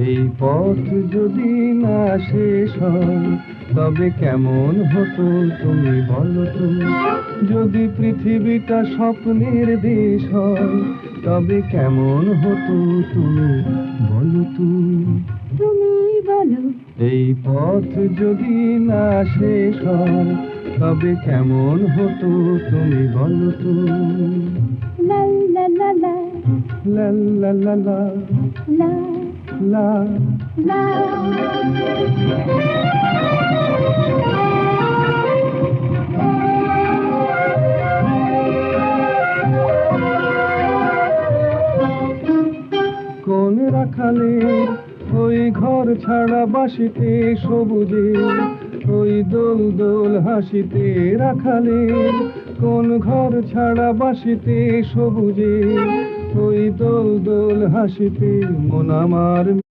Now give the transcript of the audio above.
এই পথ যদি না শেষ হয় তবে কেমন হতো তুমি বলো তো। যদি পৃথিবীটা স্বপ্নের দেশ হয় তবে কেমন হতো তুমি বলো তো। তুমি বলো। এই পথ যদি না শেষ হয় তবে কেমন হতো তুমি বলো তো। লা লা লা লা লা লা লা লা লা লা। লা। কোন রাখালের ওই ঘর ছাড়া বাসিতে সবুজে, ওই দোল দোল হাসিতে রাখালের কোন ঘর ছাড়া বাসিতে সবুজে, ওই দোল দোল হাসিতে মন আমার